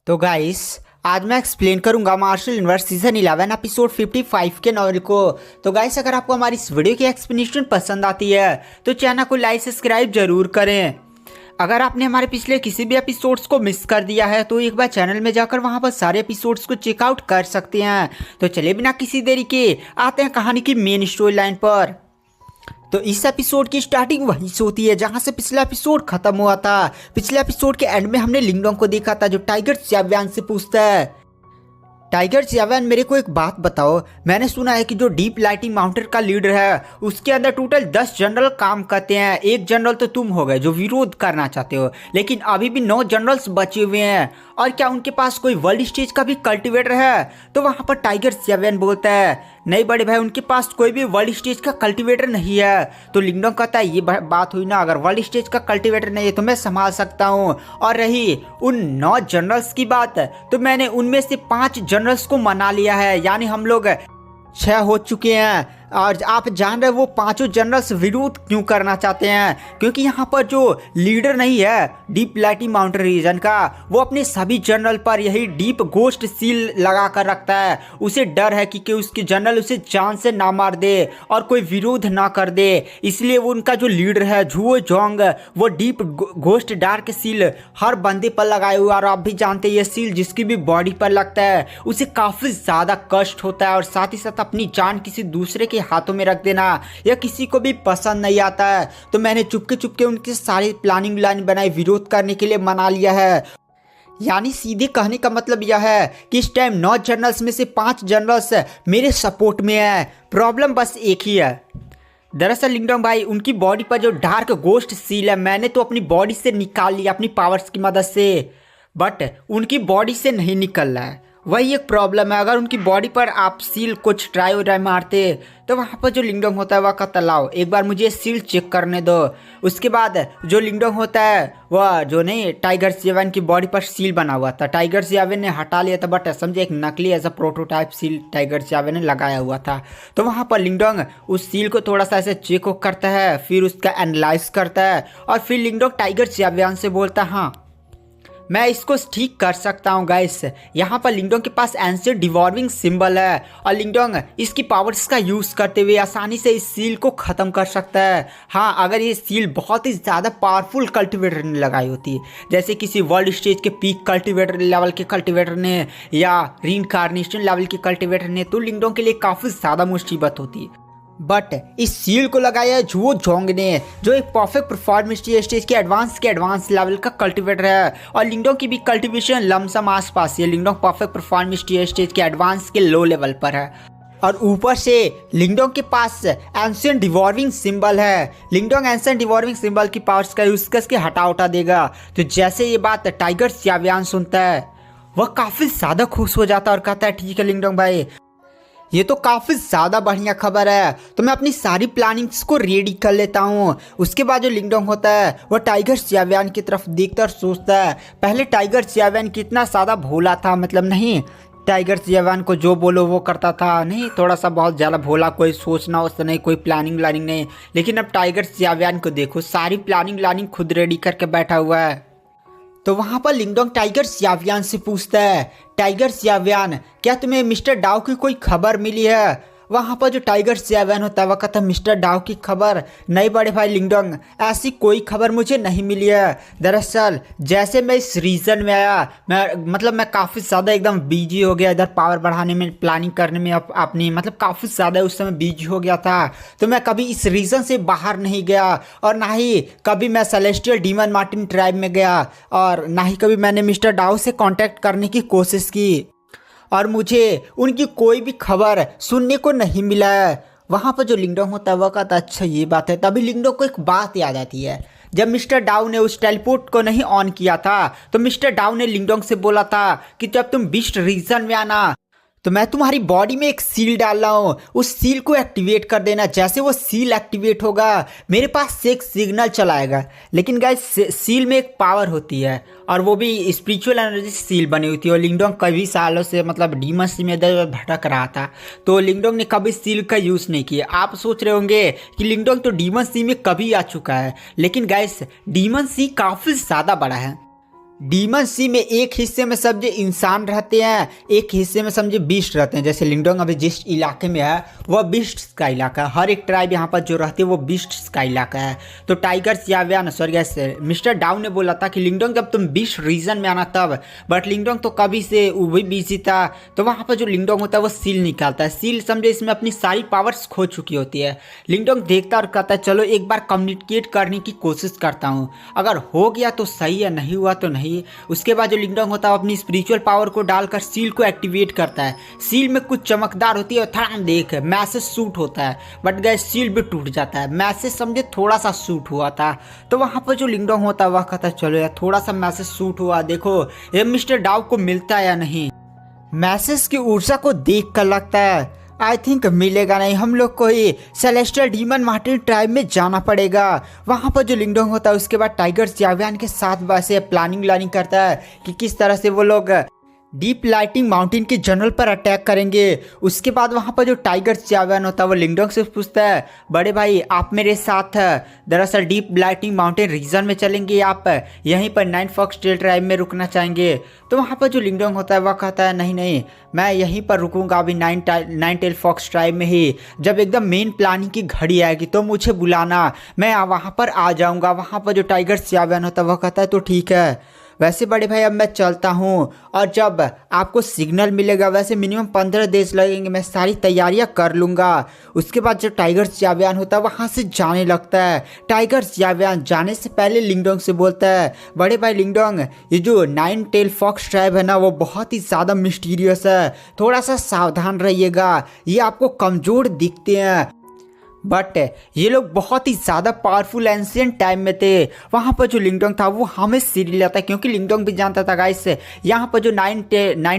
तो गाइस आज मैं एक्सप्लेन करूंगा मार्शल यूनिवर्स सीजन 11 एपिसोड 55 के नॉवल को। तो गाइस अगर आपको हमारी इस वीडियो की एक्सप्लेनेशन पसंद आती है तो चैनल को लाइक सब्सक्राइब जरूर करें। अगर आपने हमारे पिछले किसी भी एपिसोड्स को मिस कर दिया है तो एक बार चैनल में जाकर वहां पर सारे एपिसोड्स को चेकआउट कर सकते हैं। तो चलिए बिना किसी देरी के आते हैं कहानी की मेन स्टोरी लाइन पर। तो इस एपिसोड की स्टार्टिंग वहीं से होती है जहां से पिछला एपिसोड खत्म हुआ था। पिछले एपिसोड के एंड में हमने लिंगडोंग को देखा था जो टाइगर च्याव्यान से पूछता है, टाइगर च्याव्यान मेरे को एक बात बताओ, मैंने सुना है कि जो डीप लाइटिंग माउंटेन का लीडर है उसके अंदर टोटल 10 जनरल काम करते हैं। एक जनरल तो तुम हो गए जो विरोध करना चाहते हो, लेकिन अभी भी 9 जनरल्स बचे हुए हैं। और क्या उनके पास कोई वर्ल्ड स्टेज का भी कल्टिवेटर है? तो वहां पर टाइगर च्याव्यान बोलता है, नहीं बड़े भाई, उनके पास कोई भी वर्ल्ड स्टेज का कल्टिवेटर नहीं है। तो लिंगडोंग कहता है, ये बात हुई ना, अगर वर्ल्ड स्टेज का कल्टिवेटर नहीं है तो मैं संभाल सकता हूँ। और रही उन 9 जनरल्स की बात, तो मैंने उनमें से 5 जनरल्स को मना लिया है, यानी हम लोग 6 हो चुके हैं। और आप जान रहे वो 5 जनरल्स विरोध क्यों करना चाहते हैं? क्योंकि यहाँ पर जो लीडर नहीं है डीप लाइटिंग माउंटेन रीजन का, वो अपने सभी जनरल पर यही डीप गोस्ट सील लगा कर रखता है। उसे डर है कि उसके जनरल उसे जान से ना मार दे और कोई विरोध ना कर दे, इसलिए वो उनका जो लीडर है झुओ जोंग वो डीप गोस्ट डार्क सील हर बंदे पर लगाए हुआ। और आप भी जानते हैं ये सील जिसकी भी बॉडी पर लगता है उसे काफ़ी ज़्यादा कष्ट होता है, और साथ ही साथ अपनी जान किसी दूसरे के हाथों में रख देना यह किसी को भी पसंद नहीं आता है। तो मैंने चुपके चुपके उनकी सारी प्लानिंग बनाई, विरोध करने के लिए मना लिया है। यानी सीधे कहने का मतलब यह है कि इस टाइम 9 जनरल्स में से 5 जनरल्स मेरे सपोर्ट में है। प्रॉब्लम बस एक ही है। दरअसल लिंगडोंग भाई, उनकी बॉडी पर जो डार्क गोस्ट सील है मैंने तो अपनी बॉडी से निकाल लिया अपनी पावर्स की मदद से, बट उनकी बॉडी से नहीं निकल रहा है। वही एक प्रॉब्लम है। अगर उनकी बॉडी पर आप सील कुछ ट्राई मारते तो वहाँ पर जो लिंगडोंग होता है वह कहता, लाओ एक बार मुझे सील चेक करने दो। उसके बाद जो लिंगडोंग होता है वह जो नहीं टाइगर च्याव्यान की बॉडी पर सील बना हुआ था, टाइगर च्याव्यान ने हटा लिया था, बट समझे एक नकली ऐसा प्रोटोटाइप सील टाइगर च्याव्यान ने लगाया हुआ था। तो वहाँ पर लिंगडोंग उस सील को थोड़ा सा ऐसे चेक करता है, फिर उसका एनालाइज करता है, और फिर लिंगडोंग टाइगर च्याव्यान से बोलता है, हाँ मैं इसको ठीक कर सकता हूँ। गाइस यहाँ पर लिंगडोंग के पास एंशिएंट डिवॉर्मिंग सिंबल है, और लिंगडोंग इसकी पावर्स का यूज़ करते हुए आसानी से इस सील को ख़त्म कर सकता है। हाँ, अगर ये सील बहुत ही ज़्यादा पावरफुल कल्टिवेटर ने लगाई होती, जैसे किसी वर्ल्ड स्टेज के पीक कल्टिवेटर लेवल के कल्टिवेटर ने या रीइंकार्नेशन लेवल के कल्टिवेटर ने, तो लिंगडोंग के लिए काफ़ी ज़्यादा मुसीबत होती। बट इस सील को लगाया झुओ जोंग ने, जो एक परफेक्ट परफॉर्मेंस स्टेज के एडवांस लेवल का कल्टिवेटर है। और लिंगडोंग की भी कल्टिवेशन लमसम आसपास है। लिंगडोंग परफेक्ट परफॉर्मेंस स्टेज के एडवांस के लो लेवल पर है, और ऊपर से लिंगडोंग के पास एंशिएंट डिवॉर्मिंग सिंबल है। लिंगडोंग एंशिएंट डिवॉर्मिंग सिंबल की पावर्स का यूज करके हटा देगा। तो जैसे ये बात टाइगर च्याव्यान सुनता है वह काफ़ी ज़्यादा खुश हो जाता है और कहता है, ठीक है लिंगडोंग भाई, ये तो काफ़ी ज़्यादा बढ़िया खबर है, तो मैं अपनी सारी प्लानिंग्स को रेडी कर लेता हूँ। उसके बाद जो लिंगडोंग होता है वह टाइगर च्याव्यान की तरफ देखकर सोचता है, पहले टाइगर च्याव्यान कितना ज़्यादा भोला था, मतलब नहीं टाइगर च्याव्यान को जो बोलो वो करता था, नहीं थोड़ा सा बहुत ज़्यादा भोला, कोई सोचना वोचना नहीं, कोई प्लानिंग नहीं। लेकिन अब टाइगर च्याव्यान को देखो, सारी प्लानिंग खुद रेडी करके बैठा हुआ है। तो वहाँ पर लिंगडोंग टाइगर च्याव्यान से पूछता है, टाइगर च्याव्यान क्या तुम्हें मिस्टर डाउ की कोई खबर मिली है? वहाँ पर जो टाइगर च्याव्यान होता है वह कहता है, मिस्टर डाउ की खबर? नहीं बड़े भाई लिंगडोंग, ऐसी कोई खबर मुझे नहीं मिली है। दरअसल जैसे मैं इस रीजन में आया, मैं काफ़ी ज़्यादा एकदम बिजी हो गया इधर पावर बढ़ाने में, प्लानिंग करने में अपनी, मतलब काफ़ी ज़्यादा उस समय बिजी हो गया था। तो मैं कभी इस रीजन से बाहर नहीं गया, और ना ही कभी मैं सेलेस्टियल डीमन मार्टिन ट्राइब में गया, और ना ही कभी मैंने मिस्टर डाउ से कॉन्टैक्ट करने की कोशिश की, और मुझे उनकी कोई भी खबर सुनने को नहीं मिला है। वहाँ पर जो लिंगडोंग होता है वह कहता है, अच्छा ये बात है। तभी लिंगडोंग को एक बात याद आती है, जब मिस्टर डाउ ने उस टेलीपोर्ट को नहीं ऑन किया था तो मिस्टर डाउ ने लिंगडोंग से बोला था कि जब तुम बीस्ट रीजन में आना तो मैं तुम्हारी बॉडी में एक सील डाल रहा हूँ, उस सील को एक्टिवेट कर देना। जैसे वो सील एक्टिवेट होगा मेरे पास से एक सिग्नल चलाएगा। लेकिन गाइस सील में एक पावर होती है, और वो भी स्पिरिचुअल एनर्जी सील बनी हुई थी। और लिंगडोंग कई सालों से मतलब डीमन सी में इधर भटक रहा था, तो लिंगडोंग ने कभी सील का यूज़ नहीं किया। आप सोच रहे होंगे कि लिंगडोंग तो डीमन सी में कभी आ चुका है, लेकिन गाइस डीमन सी काफ़ी ज़्यादा बड़ा है। डीमन सी में एक हिस्से में समझे इंसान रहते हैं, एक हिस्से में समझे बीस्ट रहते हैं। जैसे लिंगडोंग अभी जिस इलाके में है वह बीस्ट का इलाका है। हर एक ट्राइब यहाँ पर जो रहती है वो बीस्ट का इलाका है। तो टाइगर याव्यान सॉरी मिस्टर डाउ ने बोला था कि लिंगडोंग जब तुम बीस्ट रीजन में आना तब, बट लिंगडोंग तो कभी से वो भी बिजी था। तो वहाँ पर जो लिंगडोंग होता है वो सील निकालता है। सील समझे इसमें अपनी सारी पावर्स खो चुकी होती है। लिंगडोंग देखता और कहता है चलो एक बार कम्युनिकेट करने की कोशिश करता हूँ, अगर हो गया तो सही है, नहीं हुआ तो नहीं। उसके बाद जो लिंगडोंग होता है अपनी स्पिरिचुअल पावर को डालकर सील को एक्टिवेट करता है। सील में कुछ चमकदार होती है और थड़ा देख मैसेज शूट होता है, बट गैस सील भी टूट जाता है। मैसेज समझे थोड़ा सा शूट हुआ था। तो वहाँ पर जो लिंगडोंग होता है वह कहता है चलो यार थोड़ा सा मैसेज शूट हुआ, देखो ये मिस्टर डाउ को मिलता है या नहीं। मैसेज की ऊर्जा को देख कर लगता है आई थिंक मिलेगा नहीं, हम लोग को ही सेलेस्टियल डीमन मार्टिन ट्राइब में जाना पड़ेगा। वहाँ पर जो लिंगडोंग होता है उसके बाद टाइगर याव्यान के साथ वैसे प्लानिंग करता है कि किस तरह से वो लोग डीप लाइटिंग माउंटेन के जनरल पर अटैक करेंगे। उसके बाद वहाँ पर जो टाइगर याव्यान होता है वो लिंगडोंग से पूछता है बड़े भाई आप मेरे साथ दरअसल डीप लाइटिंग माउंटेन रीजन में चलेंगे, आप यहीं पर नाइन फॉक्स टेल ट्राइब में रुकना चाहेंगे। तो वहाँ पर जो लिंगडोंग होता है वह कहता है नहीं नहीं, मैं यहीं पर रुकूंगा अभी नाइन टेल फॉक्स ट्राइब में ही। जब एकदम मेन प्लानिंग की घड़ी आएगी तो मुझे बुलाना, मैं वहाँ पर आ जाऊँगा। वहाँ पर जो टाइगर याव्यान होता है वह कहता है तो ठीक है, वैसे बड़े भाई अब मैं चलता हूँ और जब आपको सिग्नल मिलेगा वैसे मिनिमम 15 देश लगेंगे, मैं सारी तैयारियाँ कर लूँगा। उसके बाद जो टाइगर याव्यान होता है वहाँ से जाने लगता है। टाइगर याव्यान जाने से पहले लिंगडोंग से बोलता है बड़े भाई लिंगडोंग ये जो नाइन टेल फॉक्स ट्राइब है ना वो बहुत ही ज़्यादा मिस्टीरियस है, थोड़ा सा सावधान रहिएगा। ये आपको कमज़ोर दिखते हैं बट ये लोग बहुत ही ज़्यादा पावरफुल एंशिएंट टाइम में थे। वहाँ पर जो लिंगडोंग था वो हमें सीरियस लेता है क्योंकि लिंगडोंग भी जानता था गाइस यहाँ पर जो नाइन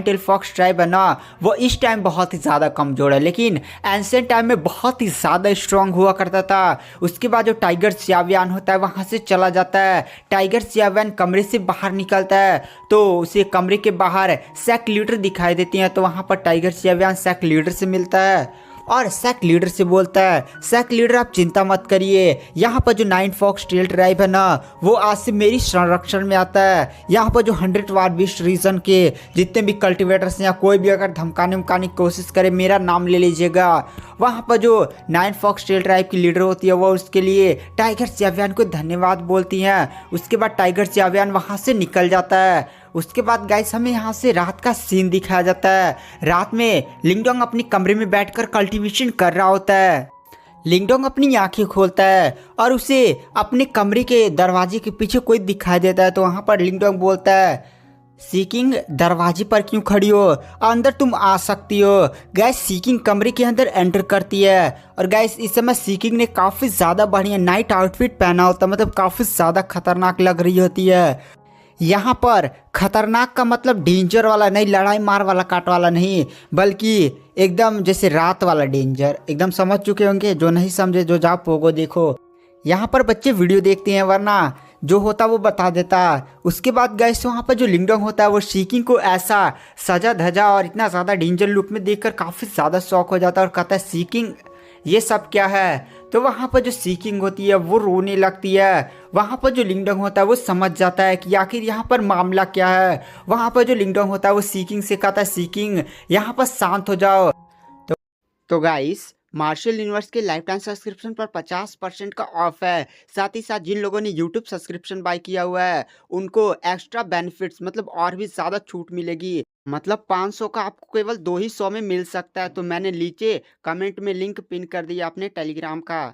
टेल फॉक्स ट्राइब है ना वो इस टाइम बहुत ही ज़्यादा कमज़ोर है, लेकिन एंशिएंट टाइम में बहुत ही ज़्यादा स्ट्रांग हुआ करता था। उसके बाद जो टाइगर याव्यान होता है वहाँ से चला जाता है। टाइगर याव्यान कमरे से बाहर निकलता है तो उसे कमरे के बाहर सैक लीडर दिखाई देती हैं। तो वहाँ पर टाइगर याव्यान सैक लीडर से मिलता है और सैक लीडर से बोलता है सैक लीडर आप चिंता मत करिए, यहाँ पर जो नाइन फॉक्स टेल ट्राइब है ना वो आज से मेरी संरक्षण में आता है। यहाँ पर जो 100 वार बीस्ट रीजन के जितने भी कल्टिवेटर्स हैं या कोई भी अगर धमकाने की कोशिश करे मेरा नाम ले लीजिएगा। वहाँ पर जो नाइन फॉक्स टेल ट्राइब की लीडर होती है वो उसके लिए टाइगर याव्यान को धन्यवाद बोलती हैं। उसके बाद टाइगर याव्यान वहाँ से निकल जाता है। उसके बाद गाइस हमें यहाँ से रात का सीन दिखाया जाता है। रात में लिंगडोंग अपनी कमरे में बैठकर कल्टीवेशन कर रहा होता है। लिंगडोंग अपनी आंखें खोलता है और उसे अपने कमरे के दरवाजे के पीछे कोई दिखाई देता है। तो वहाँ पर लिंगडोंग बोलता है सीकिंग दरवाजे पर क्यों खड़ी हो, अंदर तुम आ सकती हो। गैस सीकिंग कमरे के अंदर एंटर करती है और गैस इस समय सीकिंग ने काफ़ी ज़्यादा बढ़िया नाइट आउटफिट पहना होता है, मतलब काफ़ी ज़्यादा खतरनाक लग रही होती है। यहाँ पर खतरनाक का मतलब डेंजर वाला नहीं, लड़ाई मार वाला काट वाला नहीं, बल्कि एकदम जैसे रात वाला डेंजर। एकदम समझ चुके होंगे, जो नहीं समझे जो जा पोगो देखो। यहाँ पर बच्चे वीडियो देखते हैं वरना जो होता वो बता देता। उसके बाद गैस वहाँ पर जो लिंगडोंग होता है वो सीकिंग को ऐसा सजा धजा और इतना ज़्यादा डेंजर लुक में देखकर काफ़ी ज़्यादा शौक हो जाता है और कहता है सीकिंग ये सब क्या है। तो वहाँ पर जो सीकिंग होती है वो रोने लगती है। वहाँ पर जो लिंगडोंग होता है वो समझ जाता है कि आखिर यहाँ पर मामला क्या है। वहाँ पर जो लिंगडोंग होता है वो सीकिंग से कहता है सीकिंग यहाँ पर शांत हो जाओ। तो गाइस मार्शल यूनिवर्स के लाइफ टाइम सब्सक्रिप्शन पर 50% का ऑफ है। साथ ही साथ जिन लोगों ने यूट्यूब सब्सक्रिप्शन बाय किया हुआ है उनको एक्स्ट्रा बेनिफिट्स मतलब और भी ज़्यादा छूट मिलेगी। मतलब 500 का आपको केवल 200 में मिल सकता है। तो मैंने नीचे कमेंट में लिंक पिन कर दिया अपने टेलीग्राम का।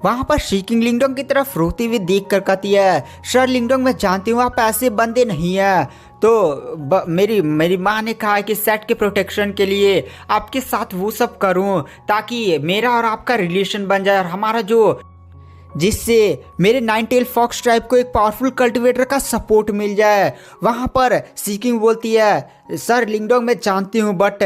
वहाँ पर सीकिंग लिंगडोंग की तरफ रोती हुई देख कर कहती है सर लिंगडोंग मैं जानती हूँ आप ऐसे बंदे नहीं है। तो मेरी माँ ने कहा है कि सेट के प्रोटेक्शन के लिए आपके साथ वो सब करूँ ताकि मेरा और आपका रिलेशन बन जाए और हमारा जो जिससे मेरे नाइन टेल फॉक्स ट्राइब को एक पावरफुल कल्टिवेटर का सपोर्ट मिल जाए। वहाँ पर सीकिंग बोलती है सर लिंगडोंग मैं जानती हूँ बट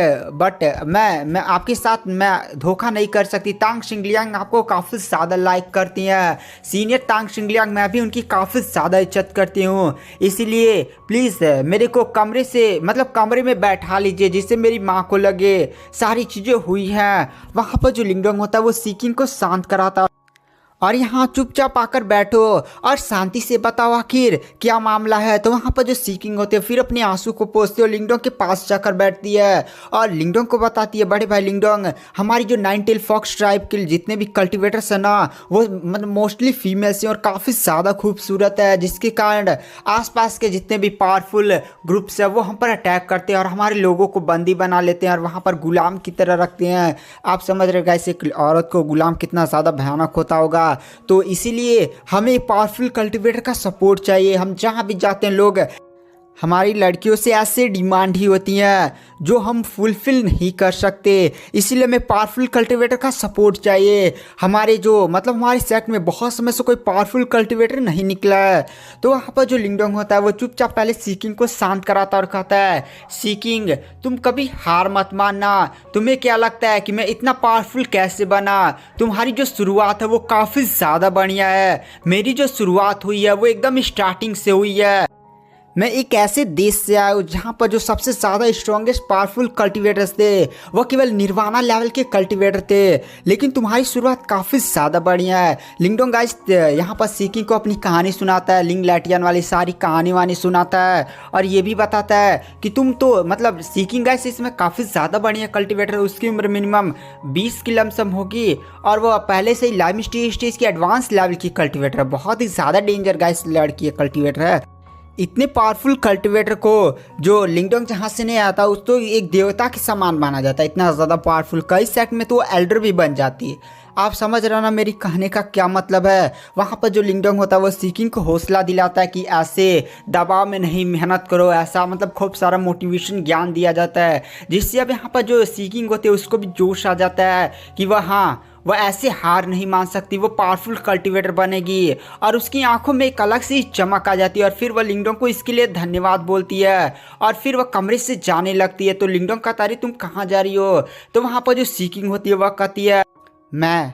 मैं आपके साथ मैं धोखा नहीं कर सकती। तांग शिंगलियांग आपको काफ़ी ज़्यादा लाइक करती हैं। सीनियर तांग शिंगलियांग मैं भी उनकी काफ़ी ज़्यादा इज्जत करती हूँ, इसीलिए प्लीज़ मेरे को कमरे से मतलब कमरे में बैठा लीजिए जिससे मेरी माँ को लगे सारी चीज़ें हुई हैं। वहाँ पर जो लिंगडोंग होता है वो सीकिंग को शांत कराता और यहाँ चुपचाप आकर बैठो और शांति से बताओ आखिर क्या मामला है। तो वहाँ पर जो सीकिंग होते हैं फिर अपने आंसू को पोंछते हो लिंगडोंग के पास जाकर बैठती है और लिंगडोंग को बताती है, बड़े भाई लिंगडोंग, हमारी जो नाइन टेल फॉक्स ट्राइब के जितने भी कल्टिवेटर्स है ना वो मतलब मोस्टली फीमेल्स हैं और काफ़ी ज़्यादा खूबसूरत है, जिसके कारण आसपास के जितने भी पावरफुल ग्रुप्स है वो हम पर अटैक करते हैं और हमारे लोगों को बंदी बना लेते हैं और वहाँ पर गुलाम की तरह रखते हैं। आप समझ रहे गाइस एक औरत को गुलाम कितना ज़्यादा भयानक होता होगा। तो इसीलिए हमें पावरफुल कल्टिवेटर का सपोर्ट चाहिए। हम जहाँ भी जाते हैं लोग हमारी लड़कियों से ऐसे डिमांड ही होती हैं जो हम फुलफिल नहीं कर सकते, इसीलिए हमें पावरफुल कल्टिवेटर का सपोर्ट चाहिए। हमारे जो मतलब हमारे सेट में बहुत समय से कोई पावरफुल कल्टिवेटर नहीं निकला है। तो वहाँ पर जो लिंगडोंग होता है वो चुपचाप पहले सीकिंग को शांत कराता और कहता है, सीकिंग तुम कभी हार मत मानना। तुम्हें क्या लगता है कि मैं इतना पावरफुल कैसे बना? तुम्हारी जो शुरुआत है वो काफ़ी ज़्यादा बढ़िया है। मेरी जो शुरुआत हुई है वो एकदम स्टार्टिंग से हुई है। मैं एक ऐसे देश से आया हूँ जहाँ पर जो सबसे ज़्यादा स्ट्रॉन्गेस्ट पावरफुल कल्टिवेटर्स थे वो केवल निर्वाणा लेवल के कल्टिवेटर थे, लेकिन तुम्हारी शुरुआत काफ़ी ज़्यादा बढ़िया है। लिंगडोंग गाइस यहाँ पर सीकिंग को अपनी कहानी सुनाता है, लिंग लैटियन वाली सारी कहानी वानी सुनाता है और ये भी बताता है कि तुम तो मतलब सीकिंग गाइस इसमें काफ़ी ज़्यादा बढ़िया कल्टिवेटर, उसकी उम्र मिनिमम 20 की लमसम होगी और वो पहले से ही लाइम स्टेज की एडवांस लेवल की कल्टिवेटर है। बहुत ही ज़्यादा डेंजर गाइस लड़की कल्टिवेटर है। इतने पावरफुल कल्टिवेटर को जो लिंगडोंग जहाँ से नहीं आता उसको एक देवता के समान माना जाता है, इतना ज़्यादा पावरफुल। कई सेट में तो एल्डर भी बन जाती है। आप समझ रहे हो ना मेरी कहने का क्या मतलब है। वहाँ पर जो लिंगडोंग होता है वो सीकिंग को हौसला दिलाता है कि ऐसे दबाव में नहीं, मेहनत करो, ऐसा मतलब खूब सारा मोटिवेशन ज्ञान दिया जाता है, जिससे अब यहाँ पर जो सीकिंग होती है उसको भी जोश आ जाता है कि वह ऐसे हार नहीं मान सकती, वो पावरफुल कल्टिवेटर बनेगी और उसकी आंखों में एक अलग सी चमक आ जाती है और फिर वह लिंगडोंग को इसके लिए धन्यवाद बोलती है और फिर वह कमरे से जाने लगती है। तो लिंगडोंग कहता है तुम कहाँ जा रही हो? तो वहाँ पर जो सीकिंग होती है वह कहती है मैं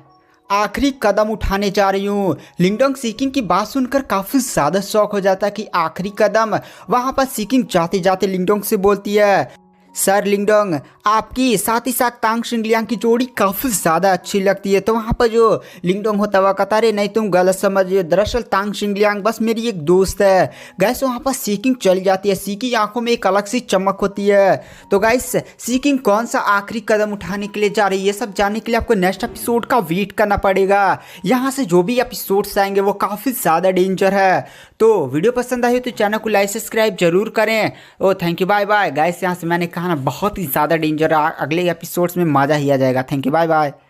आखिरी कदम उठाने जा रही हूँ। लिंगडोंग सीकिंग की बात सुनकर काफ़ी ज़्यादा शौक हो जाता है कि आखिरी कदम। वहाँ पर सीकिंग जाते जाते लिंगडोंग से बोलती है, सर लिंगडोंग आपकी साथ ही साथ तांग शिंगलियांग की जोड़ी काफ़ी ज़्यादा अच्छी लगती है। तो वहाँ पर जो लिंगडोंग होता है वह कहता है नहीं तुम गलत समझ रहे हो, दरअसल तांग शिंगलियांग बस मेरी एक दोस्त है। गैस वहाँ पर सीकिंग चली जाती है, सीकिंग आंखों में एक अलग सी चमक होती है। तो गाइस सीकिंग कौन सा आखिरी कदम उठाने के लिए जा रही है ये सब जानने के लिए आपको नेक्स्ट एपिसोड का वेट करना पड़ेगा। यहाँ से जो भी एपिसोड्स आएंगे वो काफ़ी ज़्यादा डेंजर है। तो वीडियो पसंद आई हो तो चैनल को लाइक सब्सक्राइब जरूर करें। Oh thank you, bye bye. Guys यहाँ से मैंने कहा ना बहुत ही ज़्यादा डेंजर है, अगले एपिसोड्स में मज़ा ही आ जाएगा। Thank you, bye bye.